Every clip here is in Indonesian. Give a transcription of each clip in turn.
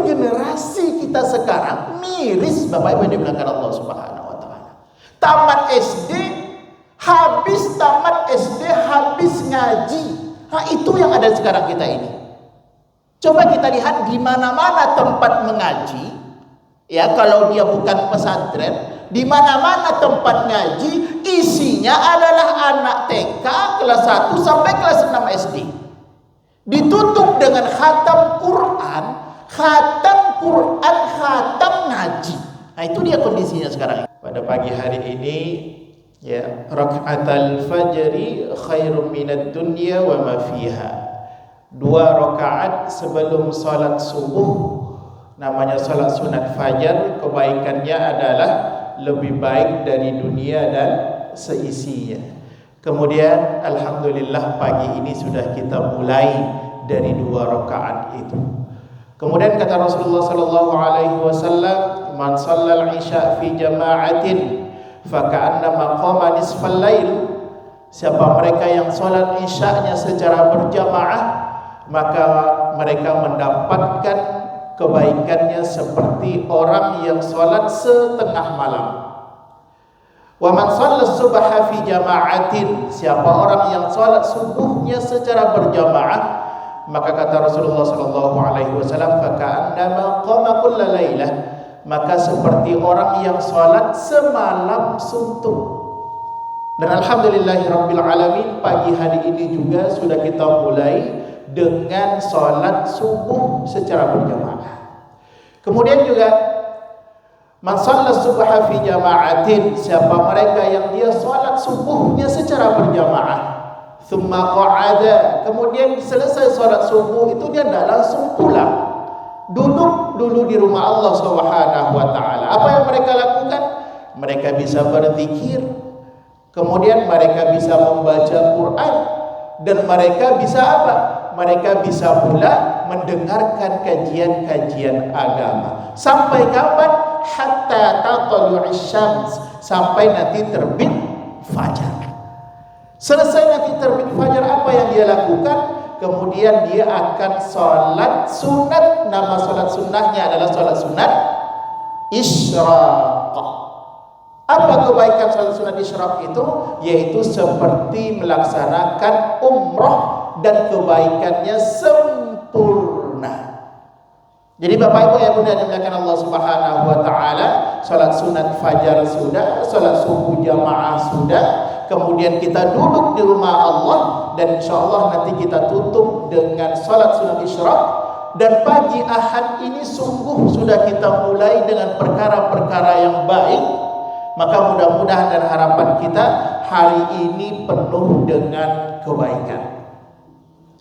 generasi kita sekarang miris, Bapak Ibu yang dimuliakan Allah Subhanahu wa taala. Tamat SD, habis ngaji. Nah, itu yang ada sekarang kita ini. Coba kita lihat di mana-mana tempat mengaji, ya kalau dia bukan pesantren, di mana-mana tempat ngaji isinya adalah anak TK kelas 1 sampai kelas 6 SD. Ditutup dengan khatam Quran, khatam ngaji. Nah, itu dia kondisinya sekarang. Pada pagi hari ini, ya, rakaatul fajri khairum minad dunya wa ma fiha. 2 rakaat sebelum salat subuh, namanya salat sunat fajar, kebaikannya adalah lebih baik dari dunia dan seisinya. Kemudian alhamdulillah pagi ini sudah kita mulai dari 2 rakaat itu. Kemudian kata Rasulullah sallallahu alaihi wasallam, man shallal isya fi jama'atin faka'annama qama nisfal lail. Siapa mereka yang salat isya-nya secara berjamaah, maka mereka mendapatkan kebaikannya seperti orang yang salat setengah malam. Wa man shalla subha fi jama'atin, siapa orang yang salat subuhnya secara berjamaah, maka kata Rasulullah sallallahu alaihi wasallam, faka'annama qama kulla lailah, maka seperti orang yang salat semalam suntuk. Dan alhamdulillahirabbil alamin, pagi hari ini juga sudah kita mulai dengan salat subuh secara berjamaah. Kemudian juga man shalla subha fi jama'atin, siapa mereka yang dia salat subuhnya secara berjamaah, thumma qa'ada, kemudian selesai salat subuh itu dia tidak langsung pulang, duduk dulu di rumah Allah Subhanahu wa taala. Apa yang mereka lakukan? Mereka bisa berzikir, kemudian mereka bisa membaca Quran, dan mereka bisa apa? Mereka bisa pula mendengarkan kajian-kajian agama. Sampai kapan? Hatta tatlu'is syams, sampai nanti terbit fajar. Selesai nanti terbit fajar, apa yang dia lakukan? Kemudian dia akan sholat sunat. Nama sholat sunnahnya adalah sholat sunat isyraq. Apa kebaikan sholat sunat isyraq itu? Yaitu seperti melaksanakan umroh, dan kebaikannya sempurna. Jadi Bapak Ibu yang mulia dimuliakan Allah Subhanahu wa taala, salat sunat fajar sudah, salat subuh jamaah sudah, kemudian kita duduk di rumah Allah, dan insyaallah nanti kita tutup dengan salat sunat isyraq. Dan pagi Ahad ini sungguh sudah kita mulai dengan perkara-perkara yang baik. Maka mudah-mudahan dan harapan kita hari ini penuh dengan kebaikan.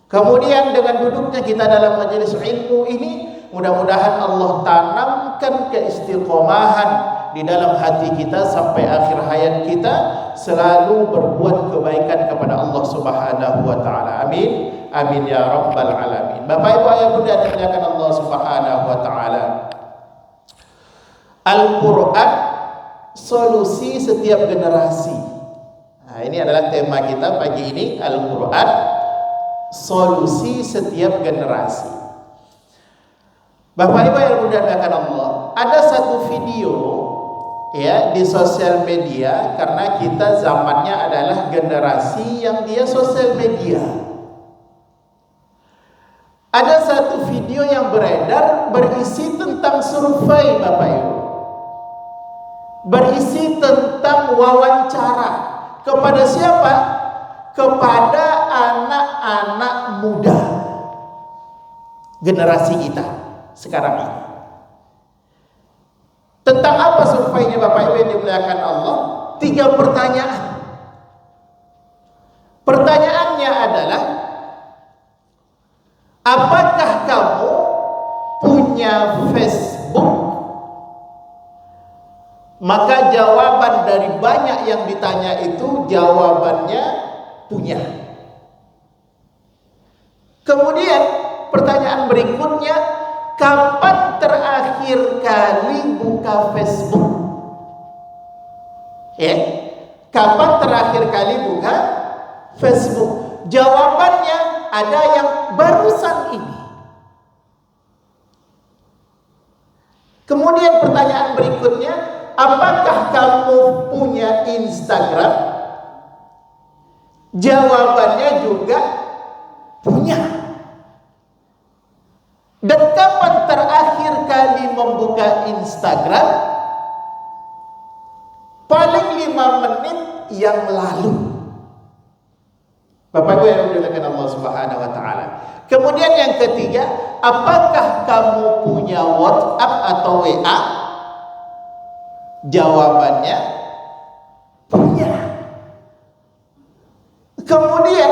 Kemudian dengan duduknya kita dalam majelis ilmu ini, mudah-mudahan Allah tanamkan keistiqomahan di dalam hati kita sampai akhir hayat kita, selalu berbuat kebaikan kepada Allah Subhanahu wa taala. Amin. Amin ya rabbal alamin. Bapak Ibu ayah bunda dimuliakan Allah Subhanahu wa taala. Al-Qur'an solusi setiap generasi. Nah, ini adalah tema kita pagi ini, Al-Qur'an solusi setiap generasi. Bapak Ibu yang dimuliakan Allah, ada satu video ya di sosial media, karena kita zamannya adalah generasi yang dia sosial media. Ada satu video yang beredar berisi tentang survei, Bapak Ibu. Berisi tentang wawancara kepada siapa? Kepada anak-anak muda generasi kita sekarang ini. Tentang apa surveinya Bapak Ibu yang dimuliakan Allah? 3 pertanyaan. Pertanyaannya adalah, apakah kamu punya Facebook? Maka jawaban dari banyak yang ditanya itu, jawabannya punya. Kemudian pertanyaan berikutnya, kapan terakhir kali buka Facebook? Ya, kapan terakhir kali buka Facebook? Jawabannya ada yang barusan ini. Kemudian pertanyaan berikutnya, apakah kamu punya Instagram? Jawabannya juga punya. Dan kapan terakhir kali membuka Instagram? Paling 5 menit yang lalu. Bapak Ibu yang dimuliakan Allah Subhanahu wa taala. Kemudian yang ketiga, apakah kamu punya WhatsApp atau WA? Jawabannya punya. Kemudian,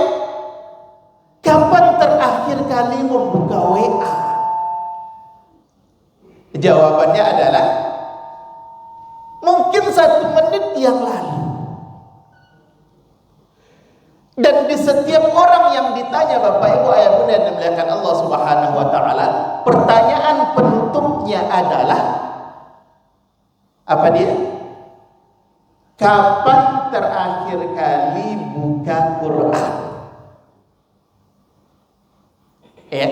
kapan terakhir kali membuka WA? Jawabannya adalah mungkin 1 menit yang lalu. Dan di setiap orang yang ditanya, Bapak Ibu ayah bunda yang dimuliakan Allah Subhanahu wa taala, pertanyaan penutupnya adalah apa dia? Kapan terakhir kali buka Quran? Ya.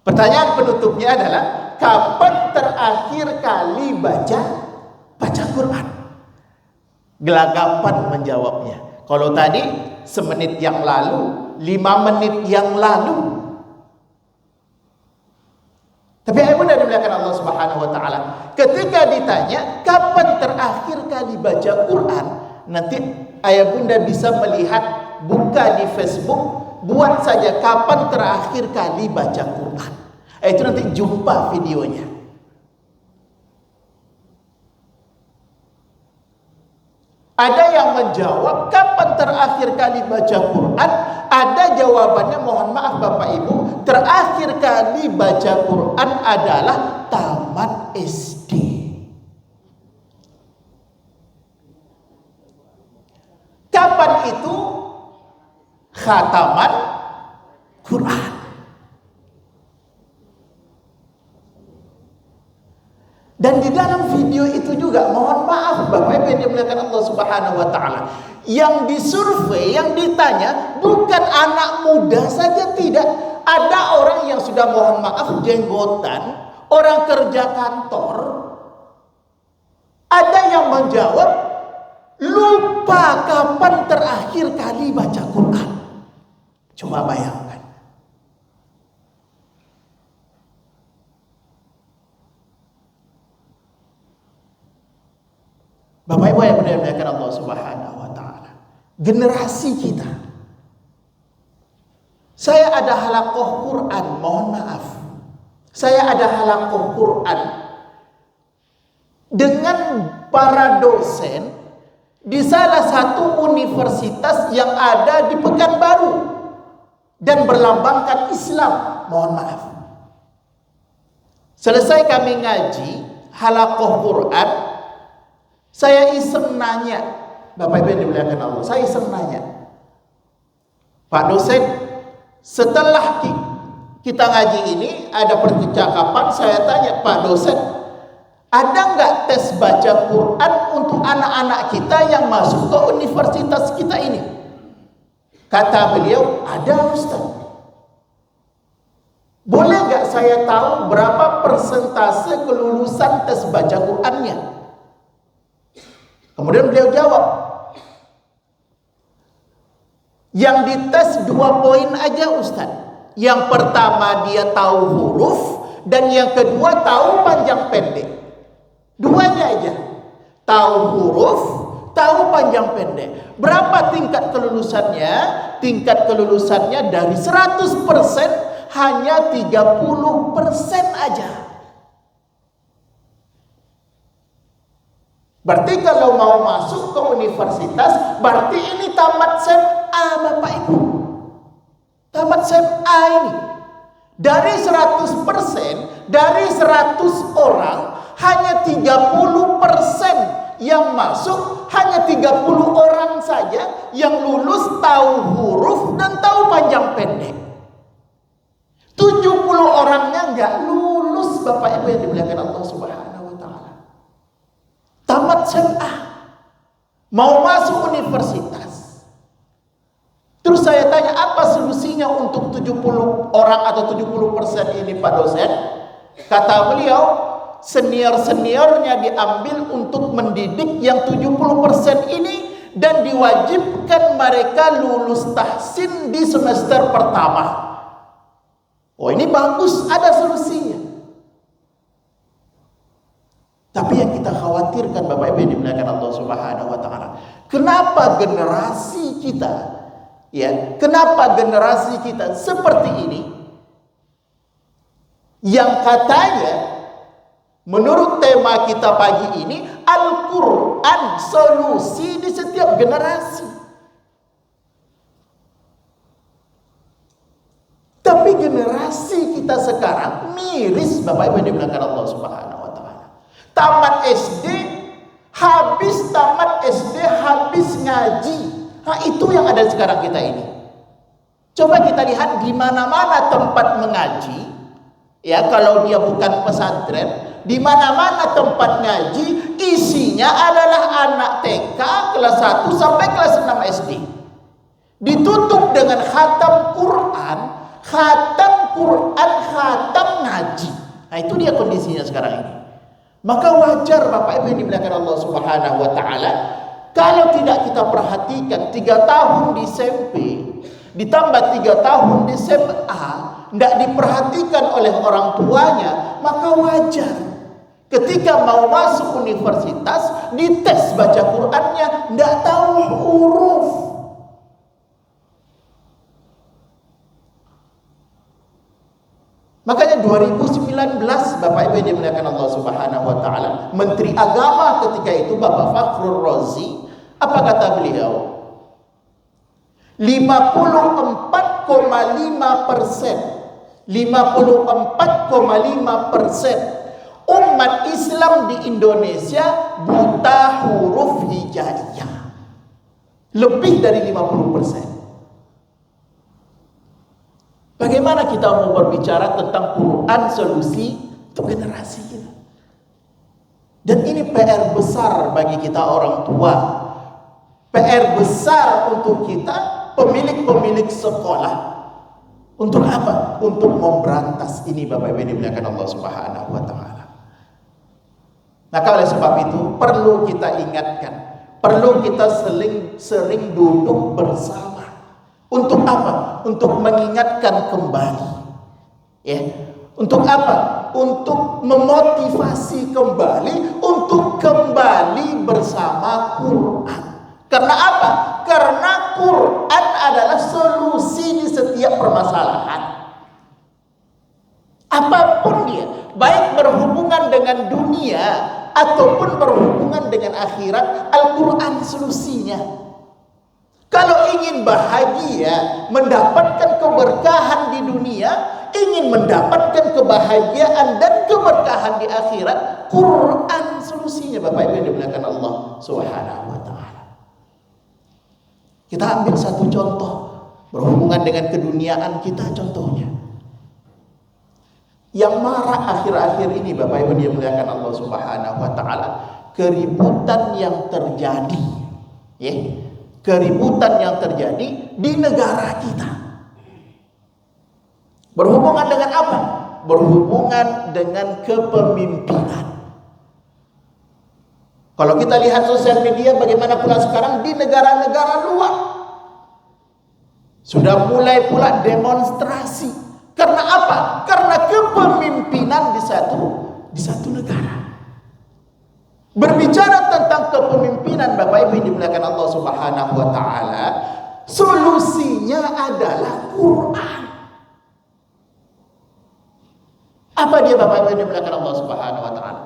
Pertanyaan penutupnya adalah kapan terakhir kali baca Quran? Gelagapan menjawabnya. Kalau tadi semenit yang lalu, 5 menit yang lalu. Tapi ayah bunda dimuliakan Allah Subhanahu wa taala, ketika ditanya kapan terakhir kali baca Quran, nanti ayah bunda bisa melihat, buka di Facebook, buat saja kapan terakhir kali baca Quran. Itu nanti jumpa videonya. Ada yang menjawab kapan terakhir kali baca Quran? Ada jawabannya, mohon maaf Bapak Ibu, terakhir kali baca Quran adalah tamat SD. Kapan itu? Khataman Quran. Dan di dalam video itu juga, mohon maaf Bapak Ibu yang dimuliakan Allah Subhanahu wa taala, yang disurvei, yang ditanya bukan anak muda saja, tidak. Ada orang yang sudah, mohon maaf, jenggotan, orang kerja kantor. Ada yang menjawab lupa kapan terakhir kali baca Quran. Coba bayangkan. Bapak Ibu yang dimuliakan Allah Subhanahu wa taala, generasi kita. Saya ada halaqah Quran, mohon maaf. Saya ada halaqah Quran dengan para dosen di salah satu universitas yang ada di Pekanbaru dan berlambangkan Islam, mohon maaf. Selesai kami ngaji halaqah Quran, saya iseng nanya, Bapak Ibu yang dimuliakan Allah, saya iseng nanya, Pak dosen, setelah kita ngaji ini ada percakapan, saya tanya, Pak dosen, ada nggak tes baca Quran untuk anak-anak kita yang masuk ke universitas kita ini? Kata beliau, ada Ustaz. Boleh nggak saya tahu berapa persentase kelulusan tes baca Qurannya? Kemudian beliau jawab, yang dites 2 poin aja Ustaz. Yang pertama dia tahu huruf, dan yang kedua tahu panjang pendek. 2-nya aja. Tahu huruf, tahu panjang pendek. Berapa tingkat kelulusannya? Tingkat kelulusannya dari 100% hanya 30% aja. Berarti kalau mau masuk ke universitas, berarti ini tamat SMA Bapak Ibu. Tamat SMA ini. Dari 100%, dari 100 orang, hanya 30% yang masuk, hanya 30 orang saja yang lulus tahu huruf dan tahu panjang pendek. 70 orangnya nggak lulus Bapak Ibu yang dimuliakan Allah Subhanahu wa taala. Tamat SMA, mau masuk universitas. Terus saya tanya, apa solusinya untuk 70 orang atau 70% ini Pak dosen? Kata beliau, senior-seniornya diambil untuk mendidik yang 70% ini, dan diwajibkan mereka lulus tahsin di semester pertama. Oh, ini bagus, ada solusinya. Tapi yang kita khawatirkan Bapak Ibu yang dimuliakan Allah Subhanahu wa taala, kenapa generasi kita seperti ini, yang katanya menurut tema kita pagi ini, Al-Quran solusi di setiap generasi. Tapi generasi kita sekarang miris Bapak Ibu yang dimuliakan Allah Subhanahu wa taala. Tamat SD, habis ngaji. Nah, itu yang ada sekarang kita ini. Coba kita lihat di mana-mana tempat mengaji, ya, kalau dia bukan pesantren, di mana-mana tempat ngaji isinya adalah anak TK kelas 1 sampai kelas 6 SD. Ditutup dengan khatam Quran, khatam ngaji. Nah, itu dia kondisinya sekarang ini. Maka wajar Bapak Ibu yang dimuliakan Allah Subhanahu wa taala, kalau tidak kita perhatikan 3 tahun di SMP ditambah 3 tahun di SMA, tidak diperhatikan oleh orang tuanya, maka wajar ketika mau masuk universitas dites baca Qurannya tidak tahu huruf. Makanya 2019 Bapak Ibu yang dimuliakan Allah Subhanahu wa taala, Menteri Agama ketika itu Bapak Fakhrul Razi, apa kata beliau? 54,5% umat Islam di Indonesia buta huruf hijaiyah. Lebih dari 50%. Bagaimana kita mau berbicara tentang Quran solusi untuk generasi kita? Dan ini PR besar bagi kita orang tua. PR besar untuk kita pemilik-pemilik sekolah. Untuk apa? Untuk memberantas ini Bapak Ibu yang dimuliakan Allah Subhanahu wa taala. Maka oleh sebab itu perlu kita ingatkan, perlu kita sering duduk bersama. Untuk apa? Untuk mengingatkan kembali. Ya. Untuk apa? Untuk memotivasi kembali, untuk kembali bersama Quran. Karena apa? Karena Quran adalah solusi di setiap permasalahan. Apapun dia, baik berhubungan dengan dunia ataupun berhubungan dengan akhirat, Al-Quran solusinya. Kalau ingin bahagia, mendapatkan keberkahan di dunia, ingin mendapatkan kebahagiaan dan keberkahan di akhirat, Quran solusinya Bapak Ibu yang dimuliakan Allah Subhanahu wa taala. Kita ambil satu contoh berhubungan dengan keduniaan kita, contohnya. Yang marak akhir-akhir ini Bapak Ibu yang dimuliakan Allah Subhanahu wa taala, keributan yang terjadi, ya. Keributan yang terjadi di negara kita. Berhubungan dengan apa? Berhubungan dengan kepemimpinan. Kalau kita lihat sosial media, bagaimana pula sekarang di negara-negara luar sudah mulai pula demonstrasi. Karena apa? Karena kepemimpinan di satu negara. Berbicara tentang kepemimpinan Bapak Ibu yang dimuliakan Allah Subhanahu wa taala, solusinya adalah Quran. Apa dia Bapak Ibu yang dimuliakan Allah Subhanahu wa taala?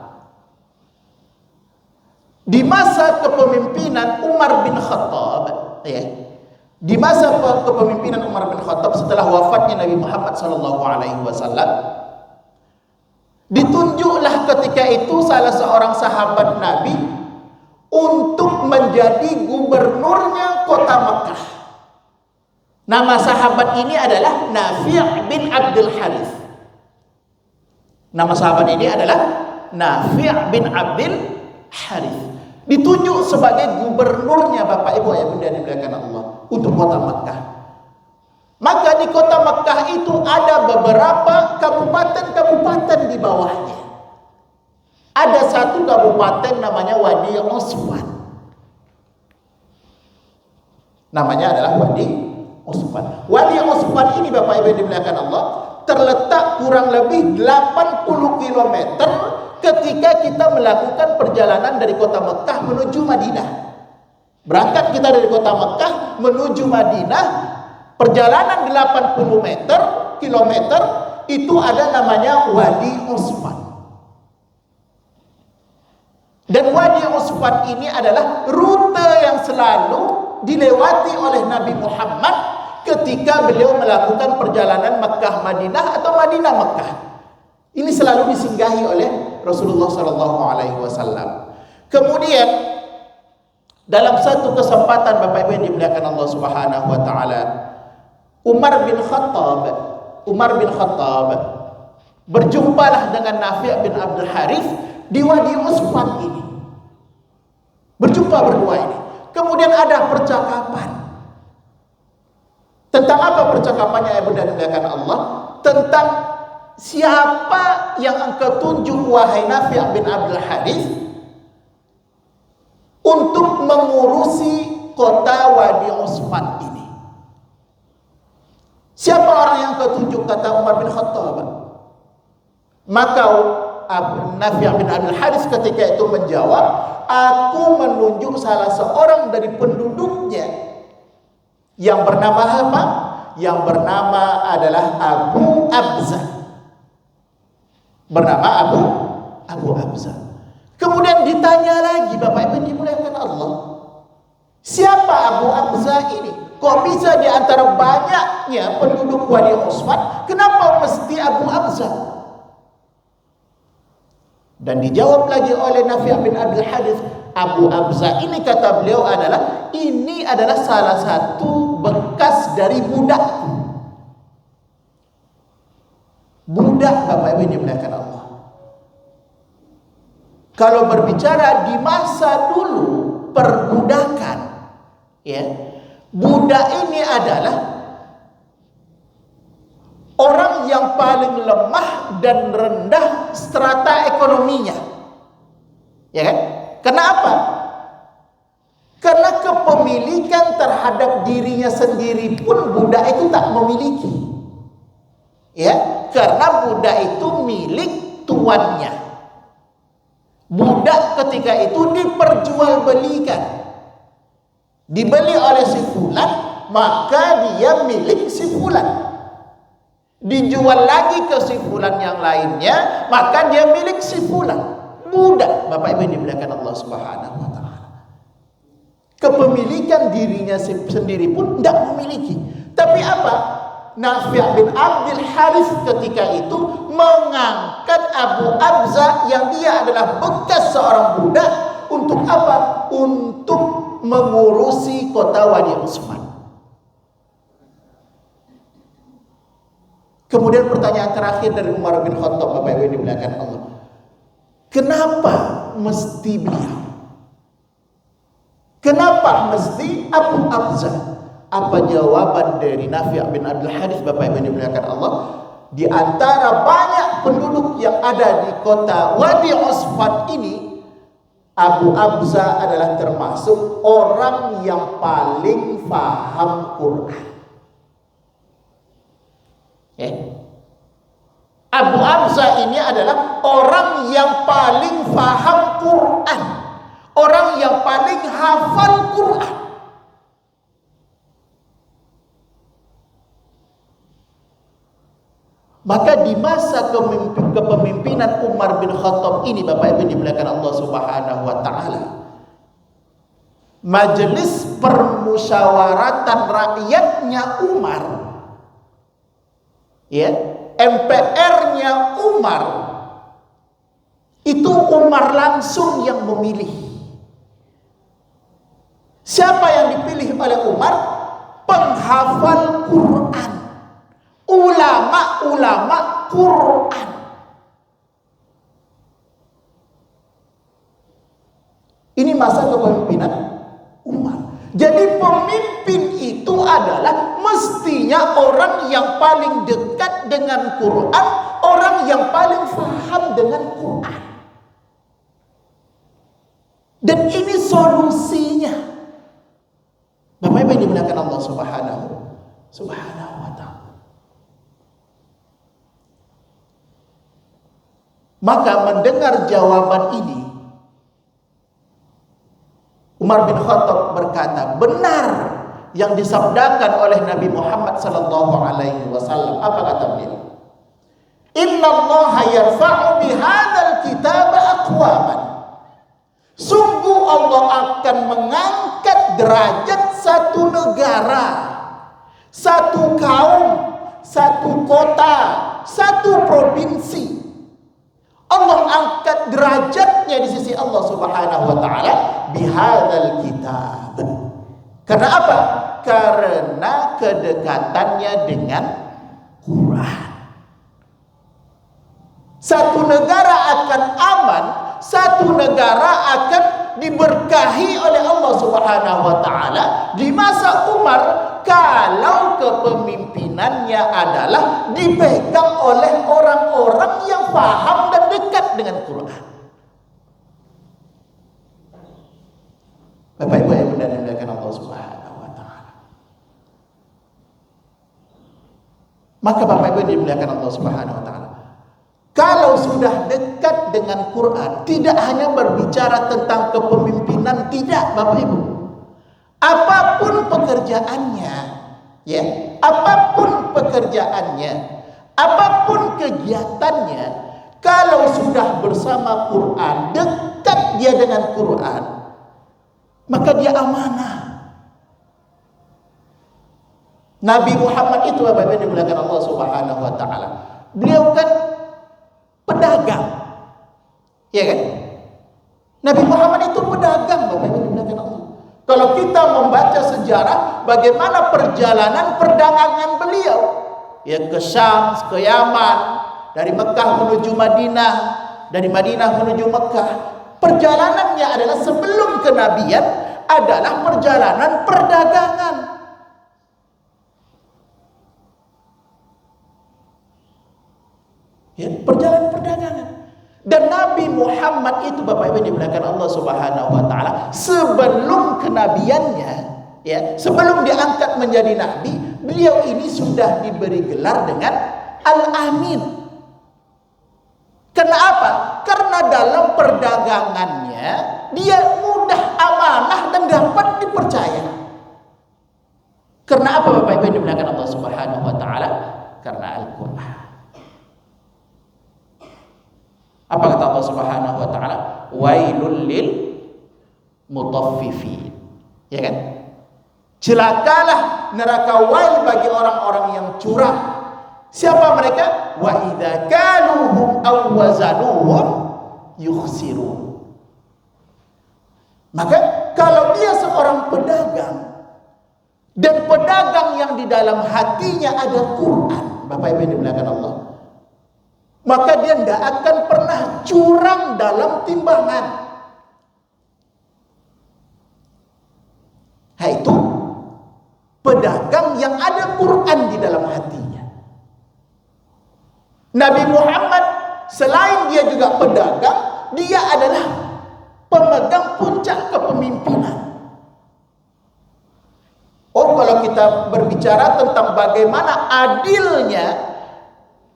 Di masa kepemimpinan Umar bin Khattab, ya. Di masa kepemimpinan Umar bin Khattab setelah wafatnya Nabi Muhammad sallallahu alaihi wasallam, ditunjuklah ketika itu salah seorang sahabat Nabi untuk menjadi gubernurnya kota Makkah. Nama sahabat ini adalah Nafi' bin Abdul Harith. Nama sahabat ini adalah Nafi' bin Abdul Harith. Ditunjuk sebagai gubernurnya Bapak Ibu yang dimuliakan Allah untuk kota Makkah. Maka di kota Makkah itu ada beberapa kabupaten-kabupaten di bawahnya. Ada satu kabupaten namanya Wadi Usfan. Namanya adalah Wadi Usfan. Wadi Usfan ini Bapak Ibu yang dimuliakan Allah, terletak kurang lebih 80 km ketika kita melakukan perjalanan dari kota Mekah menuju Madinah. Berangkat kita dari kota Mekah menuju Madinah, perjalanan 80 kilometer itu ada namanya Wadi Usfan. Dan Wadi Usfan ini adalah rute yang selalu dilewati oleh Nabi Muhammad ketika beliau melakukan perjalanan Mekah Madinah atau Madinah Mekah. Ini selalu disinggahi oleh Rasulullah SAW. Kemudian dalam satu kesempatan Bapak Ibu yang dimuliakan Allah Subhanahu wa taala, Umar bin Khattab berjumpalah dengan Nafi' bin Abdul Harith di Wadi Usfan ini. Berjumpa berdua ini. Kemudian ada percakapan. Tentang apa percakapannya Ibu dan dimuliakan Allah? Tentang siapa yang engkau tunjuk wahai Nafi' bin Abdul Harith untuk mengurusi kota Wadi Usfan ini. Siapa orang yang engkau tunjuk, kata Umar bin Khattab. Maka Nafi' bin Abdul Harith ketika itu menjawab, aku menunjuk salah seorang dari penduduknya yang bernama apa? Yang bernama adalah Abu Abza. Bernama Abu Abza. Kemudian ditanya lagi, Bapak Ibu dimuliakan Allah, siapa Abu Abza ini? Kok bisa di antara banyaknya penduduk Wadi Usfan, kenapa mesti Abu Abza? Dan dijawab lagi oleh Nafi' bin Abdul Harith, Abu Abza ini kata beliau adalah, ini adalah salah satu bekas dari budak. Budak Bapak Ibu dimuliakan Allah. Kalau berbicara di masa dulu perbudakan, ya, budak ini adalah orang yang paling lemah dan rendah strata ekonominya. Ya kan? Kenapa? Karena kepemilikan terhadap dirinya sendiri pun budak itu tak memiliki. Ya, karena budak itu milik tuannya. Budak ketika itu diperjualbelikan. Dibeli oleh si fulan, maka dia milik si fulan. Dijual lagi ke si fulan yang lainnya, maka dia milik si fulan. Budak, Bapak Ibu dimuliakan Allah Subhanahu wa taala. Kepemilikan dirinya sendiri pun tidak memiliki. Tapi apa? Nafi' bin Abdul Harith ketika itu mengangkat Abu Abza yang dia adalah bekas seorang budak untuk apa? Untuk mengurusi kota Wadi Usfan. Kemudian pertanyaan terakhir dari Umar bin Khattab, Bapak Ibu dimuliakan Allah, kenapa mesti beliau? Kenapa mesti Abu Abza? Apa jawaban dari Nafi' bin Abdul Harith, Bapak Ibu dimuliakan Allah? Di antara banyak penduduk yang ada di kota Wadi Usfan ini, Abu Abza adalah termasuk orang yang paling paham Quran. Abu Abza ini adalah orang yang paling paham Quran, orang yang paling hafal Quran. Maka di masa kepemimpinan Umar bin Khattab ini, Bapak Ibu dimuliakan Allah Subhanahu wa taala, majelis permusyawaratan rakyatnya Umar, ya, MPR-nya Umar, itu Umar langsung yang memilih. Siapa yang dipilih oleh Umar? Penghafal Quran, ulama-ulama Quran. Ini masa kepemimpinan Umar. Jadi pemimpin itu adalah mestinya orang yang paling dekat dengan Quran, orang yang paling paham dengan Quran. Dan ini solusinya. Bapak Ibu yang dimuliakan Allah Subhanahu wa ta'ala. Maka mendengar jawaban ini, Umar bin Khattab berkata, benar yang disabdakan oleh Nabi Muhammad sallallahu alaihi wasallam. Apa kata beliau? Inna Allah yarfa'u bihadzal kitab aqwaman. Sungguh Allah akan mengangkat derajat satu negara, satu kaum, satu kota, satu provinsi. Allah angkat derajatnya di sisi Allah Subhanahu wa taala bihadzal kitab. Karena apa? Karena kedekatannya dengan Quran. Satu negara akan aman, satu negara akan diberkahi oleh Allah Subhanahu wa taala di masa Umar kalau kepemimpinannya adalah dipegang oleh orang-orang yang paham dan dekat dengan Quran. Bapak Ibu yang dimuliakan Allah Subhanahu wa taala. Maka Bapak Ibu yang dimuliakan Allah Subhanahu wa taala, kalau sudah dekat dengan Quran, tidak hanya berbicara tentang kepemimpinan, tidak Bapak Ibu. Apapun pekerjaannya, ya, apapun pekerjaannya, apapun kegiatannya, kalau sudah bersama Quran, dekat dia dengan Quran, maka dia amanah. Nabi Muhammad itu Bapak Ibu dimuliakan Allah Subhanahu wa taala. Beliau kan pedagang. Ya kan? Nabi Muhammad itu pedagang Bapak Ibu dimuliakan Allah. Kalau kita membaca sejarah bagaimana perjalanan perdagangan beliau, ya ke Syam, ke Yaman, dari Mekah menuju Madinah, dari Madinah menuju Mekah, perjalanannya adalah sebelum kenabian adalah perjalanan perdagangan. Ya, perjalanan perdagangan. Dan Nabi Muhammad itu Bapak Ibu dimuliakan Allah Subhanahu wa taala, sebelum kenabiannya, ya, sebelum diangkat menjadi nabi, beliau ini sudah diberi gelar dengan Al-Amin. Kenapa? Karena dalam perdagangannya dia mudah amanah dan dapat dipercaya. Karena apa Bapak Ibu dimuliakan Allah Subhanahu wa taala? Karena Al-Qur'an. Apa kata Allah Subhanahu wa taala? Wailul lil mutaffifin. Ya kan? Celakalah neraka wail bagi orang-orang yang curang. Siapa mereka? Wa idza kaluhum aw wazanuhum yukhsirun. Maka kalau dia seorang pedagang dan pedagang yang di dalam hatinya ada Quran, Bapak Ibu dimuliakan Allah, maka dia tidak akan pernah curang dalam timbangan. Nah, itu pedagang yang ada Quran di dalam hatinya. Nabi Muhammad selain dia juga pedagang, dia adalah pemegang puncak kepemimpinan. Oh, kalau kita berbicara tentang bagaimana adilnya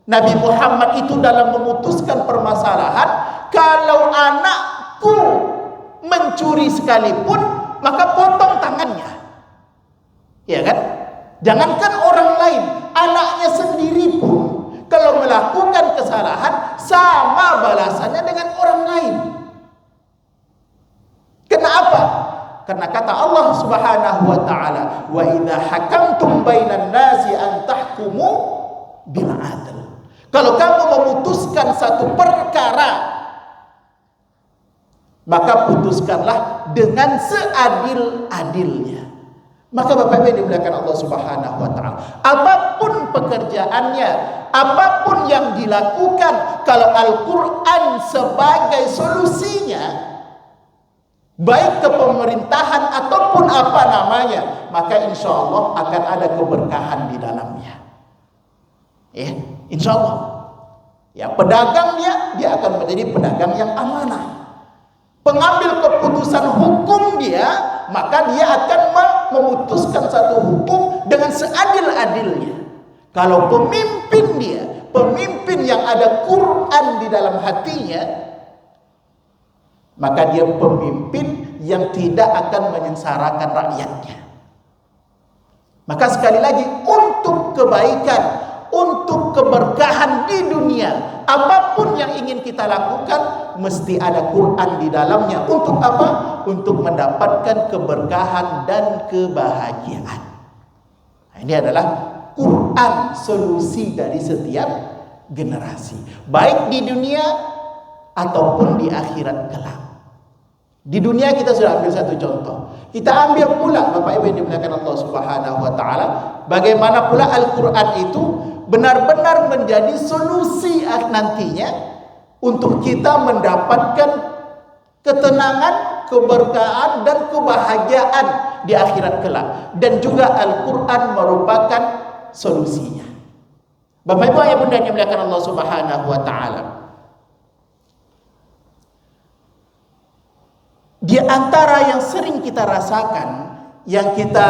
Nabi Muhammad itu dalam memutuskan permasalahan, kalau anakku mencuri sekalipun, maka potong tangannya. Ya kan? Jangankan orang lain, anaknya sendiri pun kalau melakukan kesalahan sama balasannya dengan orang lain. Kenapa? Karena kata Allah Subhanahu wa taala, "Wa idza hakamtum bainan nasi an tahkumu bil 'adl." Kalau kamu memutuskan satu perkara, maka putuskanlah dengan seadil-adilnya. Maka Bapak Ibu dimuliakan Allah Subhanahu wa taala, apapun pekerjaannya, apapun yang dilakukan, kalau Al-Quran sebagai solusinya, baik kepemerintahan ataupun apa namanya, maka insya Allah akan ada keberkahan di dalamnya. Ya, insya Allah. Ya, pedagangnya dia akan menjadi pedagang yang amanah. pengambil keputusan hukum dia, maka dia akan memutuskan satu hukum dengan seadil-adilnya. Kalau pemimpin dia, pemimpin yang ada Quran di dalam hatinya, maka dia pemimpin yang tidak akan menyengsarakan rakyatnya. Maka sekali lagi, untuk kebaikan, untuk keberkahan di dunia, apapun yang ingin kita lakukan, mesti ada Quran di dalamnya. Untuk apa? Untuk mendapatkan keberkahan dan kebahagiaan. Nah, ini adalah Quran, solusi dari setiap generasi, baik di dunia ataupun di akhirat kelak. Di dunia kita sudah ambil satu contoh. Kita ambil pula, Bapak Ibu yang dimuliakan Allah Subhanahu wa taala, bagaimana pula Al-Qur'an itu benar-benar menjadi solusi nantinya untuk kita mendapatkan ketenangan, keberkahan dan kebahagiaan di akhirat kelak. Dan juga Al-Qur'an merupakan solusinya. Bapak Ibu yang dimuliakan Allah Subhanahu wa taala, di antara yang sering kita rasakan, yang kita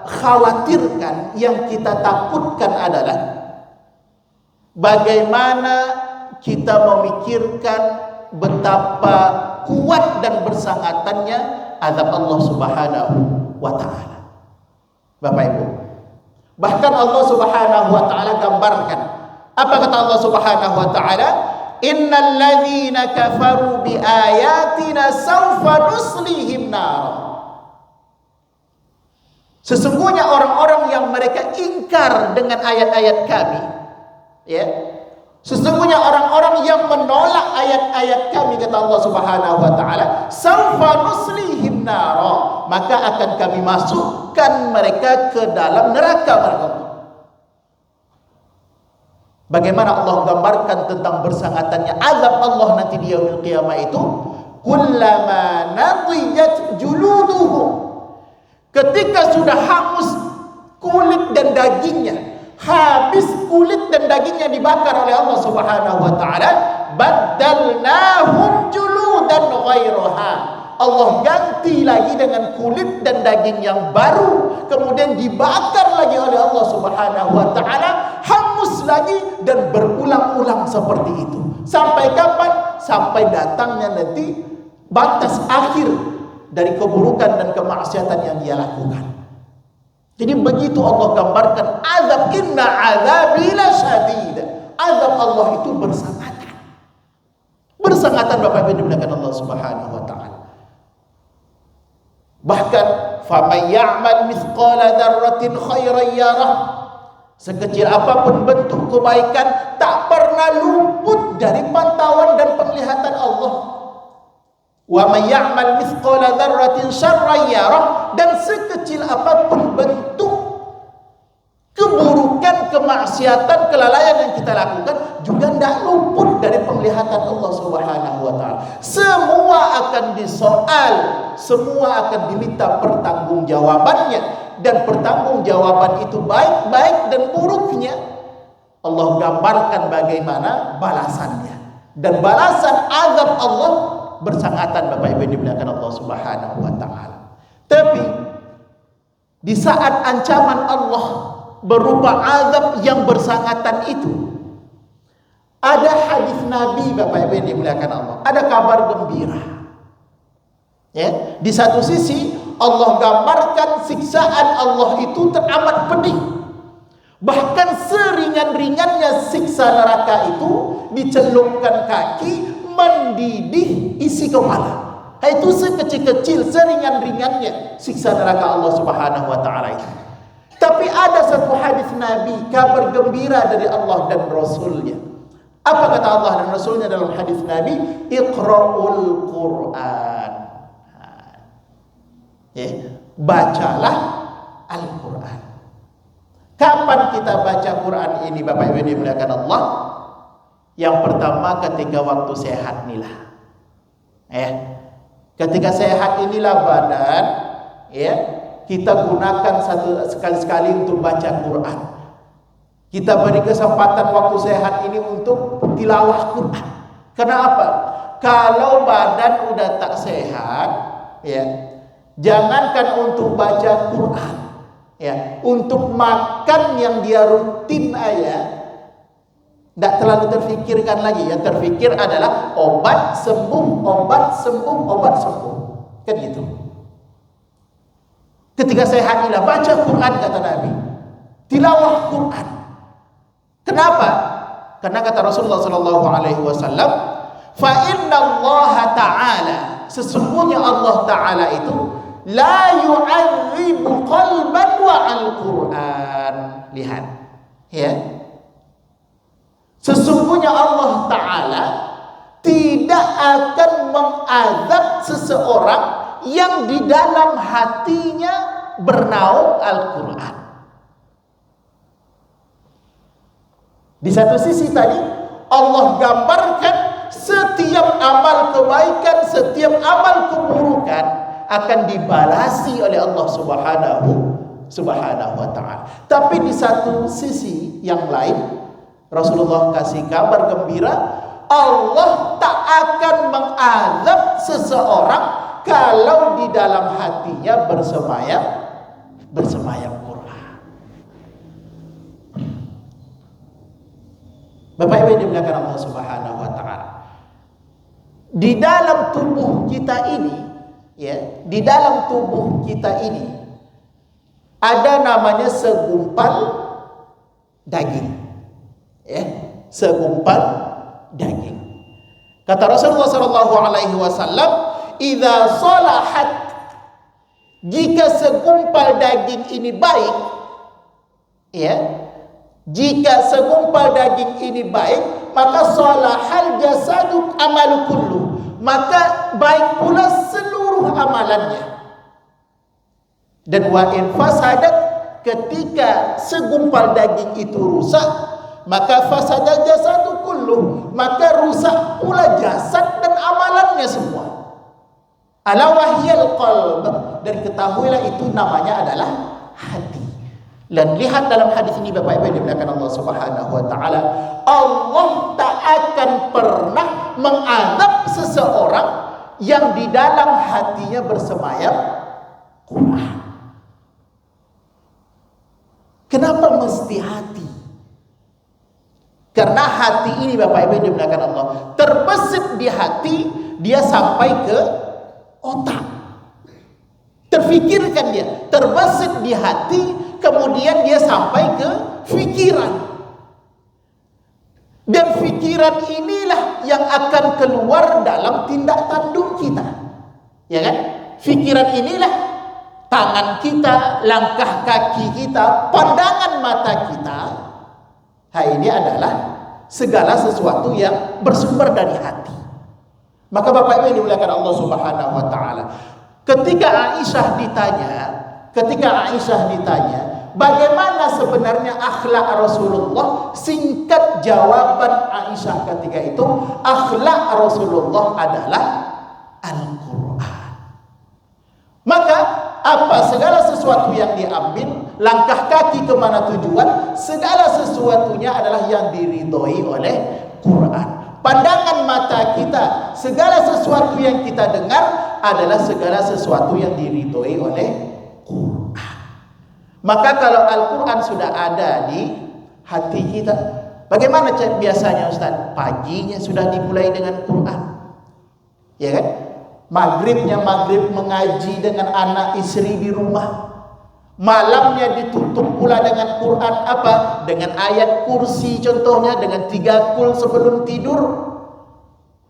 khawatirkan, yang kita takutkan adalah bagaimana kita memikirkan betapa kuat dan bersangatannya azab Allah Subhanahu wa taala. Bapak Ibu, bahkan Allah Subhanahu wa taala gambarkan. Apa kata Allah Subhanahu wa taala? Innal ladzina kafaru bi ayatina sawfa nuslihim nar. Sesungguhnya orang-orang yang mereka ingkar dengan ayat-ayat kami, ya. Sesungguhnya orang-orang yang menolak ayat-ayat kami, kata Allah Subhanahu wa taala, sawfa nuslihim nar, maka akan kami masukkan mereka ke dalam neraka mereka. Bagaimana Allah gambarkan tentang bersangatannya azab Allah nanti di yaumil qiyamah itu? Kullama nadijat juluduhum, ketika sudah hangus kulit dan dagingnya, habis kulit dan dagingnya dibakar oleh Allah Subhanahu wa taala, baddalnahum juludan ghairaha, Allah ganti lagi dengan kulit dan daging yang baru, kemudian dibakar lagi oleh Allah Subhanahu wa taala, hangus lagi dan berulang-ulang seperti itu. Sampai kapan? Sampai datangnya nanti batas akhir dari keburukan dan kemaksiatan yang dia lakukan. Jadi begitu Allah gambarkan azab, inna azabi lasyadid. Azab Allah itu bersangatan. Bersangatan Bapak Ibu dimuliakan Allah Subhanahu wa taala. Bahkan faman ya'mal mithqala dzarratin khairan yarah, sekecil apapun bentuk kebaikan tak pernah luput dari pantauan dan penglihatan Allah. Wa may ya'mal mithqala dzarratin syarran yarah, dan sekecil apapun bentuk keburukan, kemaksiatan, kelalaian yang kita lakukan juga tidak luput dari penglihatan Allah Subhanahu wa taala. Semua akan disoal, semua akan diminta pertanggungjawabannya, dan pertanggungjawaban itu baik-baik dan buruknya Allah gambarkan bagaimana balasannya. Dan balasan azab Allah bersangatan Bapak Ibu yang dimuliakan Allah Subhanahu wa taala. Tapi di saat ancaman Allah berupa azab yang bersangatan itu, ada hadis Nabi Bapak Ibu yang dimuliakan Allah, ada kabar gembira. Ya, di satu sisi Allah gambarkan siksaan Allah itu teramat pedih. Bahkan seringan-ringannya siksa neraka itu dicelupkan kaki, mendidih isi kepala. Itu sekecil-kecil, seringan-ringannya siksa neraka Allah Subhanahu wa taala itu. Tapi ada satu hadis Nabi, kabar gembira dari Allah dan Rasulnya. Apa kata Allah dan Rasulnya dalam hadis Nabi? Iqra'ul Qur'an. Ya, bacalah Al-Quran. Kapan kita baca Quran ini Bapak Ibu dimuliakan Allah? Yang pertama ketika waktu sehat inilah. Ketika sehat inilah badan, ya, kita gunakan sekali-sekali untuk baca Quran. Kita beri kesempatan waktu sehat ini untuk tilawah Quran. Kenapa? Kalau badan udah tak sehat, ya, jangankan untuk baca Quran, ya, untuk makan yang dia rutin aja, tidak terlalu terfikirkan lagi. Yang terfikir adalah obat sembuh, obat sembuh, obat sembuh. Kan gitu. Ketika sehat inilah baca Quran, kata Nabi. Tilawah Quran. Kenapa? Karena kata Rasulullah sallallahu alaihi wasallam, fa inna Allah ta'ala, sesungguhnya Allah Ta'ala itu la yu'adzibu qalban wa al-Quran. Lihat, ya. Sesungguhnya Allah Ta'ala tidak akan mengazab seseorang yang di dalam hatinya bernaung Al-Quran. Di satu sisi tadi Allah gambarkan setiap amal kebaikan, setiap amal keburukan akan dibalasi oleh Allah Subhanahu wa ta'ala. Tapi di satu sisi yang lain, Rasulullah kasih kabar gembira, Allah tak akan mengazab seseorang kalau di dalam hatinya bersemayam Quran. Bapak Ibu yang dimuliakan Allah Subhanahu wa ta'ala, di dalam tubuh kita ini, ya, di dalam tubuh kita ini ada namanya segumpal daging. Ya, segumpal daging. Kata Rasulullah sallallahu alaihi wasallam, "Idza salahat", jika segumpal daging ini baik, ya, jika segumpal daging ini baik, maka salahal jasadu amalu kullu, maka baik pula seluruh amalannya. Dan wa in fasadat, ketika segumpal daging itu rusak, maka fasadal jasadu kullu, maka rusak pula jasad dan amalannya semua. Ala wahyal qalb, dan ketahuilah itu namanya adalah hati. Dan lihat dalam hadis ini Bapak Ibu yang dimuliakan Allah Subhanahu wa ta'ala, Allah tak akan pernah mengazab seseorang yang di dalam hatinya bersemayam Quran. Kenapa mesti hati? Karena hati ini Bapak Ibu yang dimuliakan Allah, terbesit di hati, dia sampai ke otak. Terfikirkan dia, terbesit di hati, kemudian dia sampai ke pikiran. Dan pikiran inilah yang akan keluar dalam tindak tanduk kita. Ya kan? Pikiran inilah tangan kita, langkah kaki kita, pandangan mata kita. Ini adalah segala sesuatu yang bersumber dari hati. Maka Bapak Ibu yang dimuliakan Allah Subhanahu wa ta'ala, ketika Aisyah ditanya, bagaimana sebenarnya akhlak Rasulullah, singkat jawaban Aisyah ketika itu, akhlak Rasulullah adalah Al-Quran. Maka segala sesuatu yang diambil, langkah kaki kemana tujuan, segala sesuatunya adalah yang diridhoi oleh Quran. Pandangan mata kita, segala sesuatu yang kita dengar adalah segala sesuatu yang diridhoi oleh Quran. Maka kalau Al-Quran sudah ada di hati kita, bagaimana biasanya Ustaz? Paginya sudah dimulai dengan Quran, ya kan? Maghribnya maghrib mengaji dengan anak istri di rumah. Malamnya ditutup pula dengan Quran, apa? Dengan ayat kursi contohnya, dengan 3 kul sebelum tidur.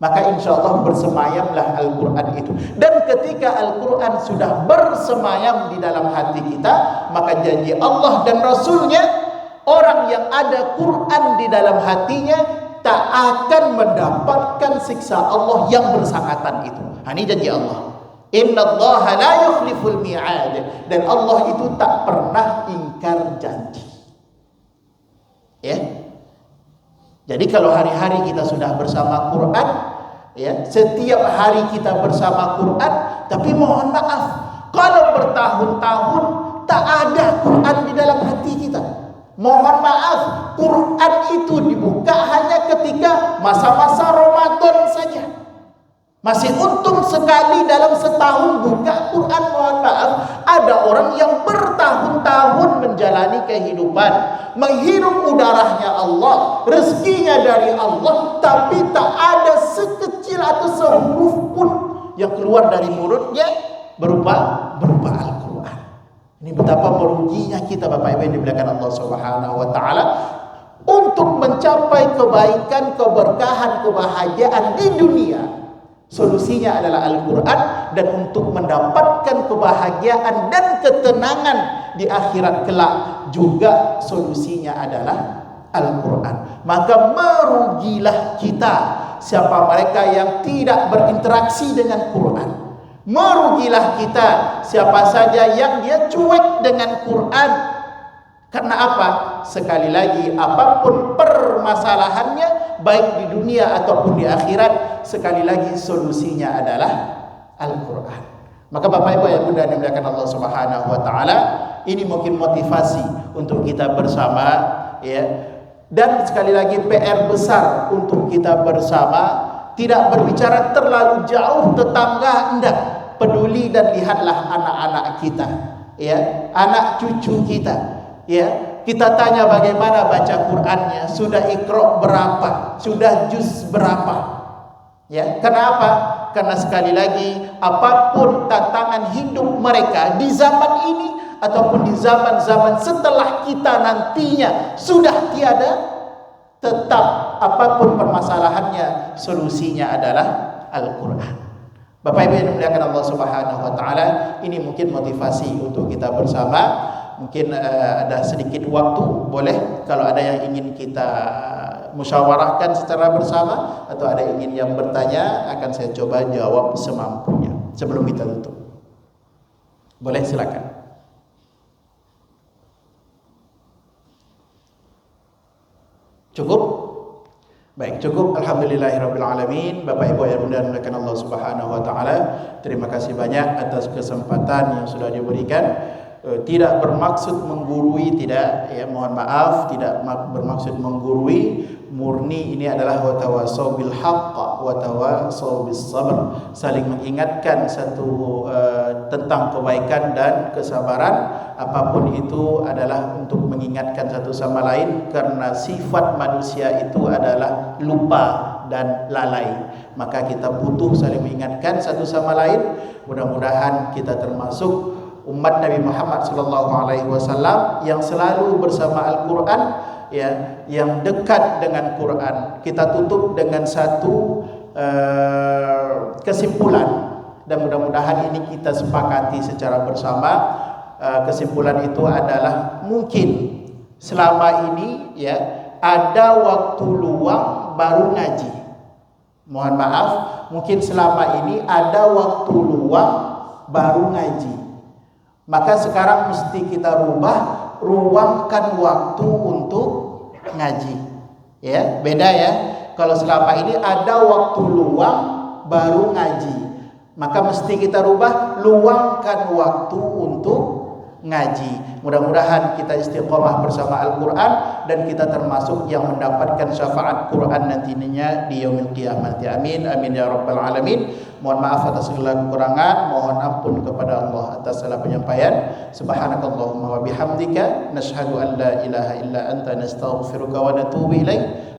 Maka insya Allah bersemayamlah Al-Quran itu. Dan ketika Al-Quran sudah bersemayam di dalam hati kita, maka janji Allah dan Rasulnya, orang yang ada Quran di dalam hatinya tak akan mendapatkan siksa Allah yang bersangatan itu. Ini janji Allah. Innallaha la yukhliful mi'ad, dan Allah itu tak pernah ingkar janji. Ya. Jadi kalau hari-hari kita sudah bersama Quran, ya, setiap hari kita bersama Quran, tapi mohon maaf, kalau bertahun-tahun tak ada Quran di dalam hati kita. Mohon maaf, Quran itu dibuka hanya ketika masa-masa Ramadan saja. Masih untung sekali dalam setahun buka Quran. Mohon maaf, ada orang yang bertahun-tahun menjalani kehidupan, menghirup udaranya Allah, rezekinya dari Allah, tapi tak ada sekecil atau sehuruf pun yang keluar dari mulutnya berupa Al-Quran. Ini betapa meruginya kita Bapak Ibu yang dimuliakan Allah Subhanahu wa taala. Untuk mencapai kebaikan, keberkahan, kebahagiaan di dunia, solusinya adalah Al-Quran, dan untuk mendapatkan kebahagiaan dan ketenangan di akhirat kelak juga solusinya adalah Al-Quran. Maka merugilah kita siapa mereka yang tidak berinteraksi dengan Quran. Merugilah kita siapa saja yang dia cuek dengan Quran. Karena apa? Sekali lagi, apapun permasalahannya, baik di dunia ataupun di akhirat, sekali lagi solusinya adalah Al-Quran. Maka Bapak Ibu yang mudah dimuliakan Allah Subhanahu wa taala, ini mungkin motivasi untuk kita bersama, ya. Dan sekali lagi PR besar untuk kita bersama, tidak berbicara terlalu jauh tetangga, enggak. Peduli dan lihatlah anak-anak kita, ya, anak cucu kita. Ya, kita tanya bagaimana baca Qur'annya, sudah Iqra berapa, sudah juz berapa. Ya, kenapa? Karena sekali lagi, apapun tantangan hidup mereka di zaman ini ataupun di zaman-zaman setelah kita nantinya sudah tiada, tetap apapun permasalahannya, solusinya adalah Al-Qur'an. Bapak Ibu yang dimuliakan Allah Subhanahu wa taala, ini mungkin motivasi untuk kita bersama. Mungkin ada sedikit waktu, boleh kalau ada yang ingin kita musyawarahkan secara bersama, atau ada ingin yang bertanya, akan saya coba jawab semampunya sebelum kita tutup. Boleh, silakan. Cukup? Baik, cukup. Alhamdulillahirabbil alamin. Bapak Ibu yang dimuliakan Allah Subhanahu wa taala, terima kasih banyak atas kesempatan yang sudah diberikan. Tidak bermaksud menggurui, tidak, ya, mohon maaf, tidak bermaksud menggurui, murni ini adalah watawasau bil haqq watawasau bis sabr, saling mengingatkan satu tentang kebaikan dan kesabaran. Apapun itu adalah untuk mengingatkan satu sama lain, karena sifat manusia itu adalah lupa dan lalai. Maka kita butuh saling mengingatkan satu sama lain. Mudah-mudahan kita termasuk umat Nabi Muhammad sallallahu alaihi wasallam yang selalu bersama Al-Quran, ya, yang dekat dengan Quran. Kita tutup dengan satu kesimpulan, dan mudah-mudahan ini kita sepakati secara bersama. Kesimpulan itu adalah, mungkin selama ini, ya, ada waktu luang baru ngaji. Mohon maaf, mungkin selama ini ada waktu luang baru ngaji. Maka sekarang mesti kita ruangkan waktu untuk ngaji. Ya, beda ya. Kalau selama ini ada waktu luang baru ngaji, maka mesti kita luangkan waktu untuk ngaji. Mudah-mudahan kita istiqomah bersama Al-Quran, dan kita termasuk yang mendapatkan syafaat Quran nantinya di yaumil qiyamah. Amin, amin ya rabbal alamin. Mohon maaf atas segala kekurangan, mohon ampun kepada Allah atas segala penyampaian. Subhanakallahumma wa bihamdika, nashhadu an la ilaha illa anta, nastaghfiruka wa natubu ilaik.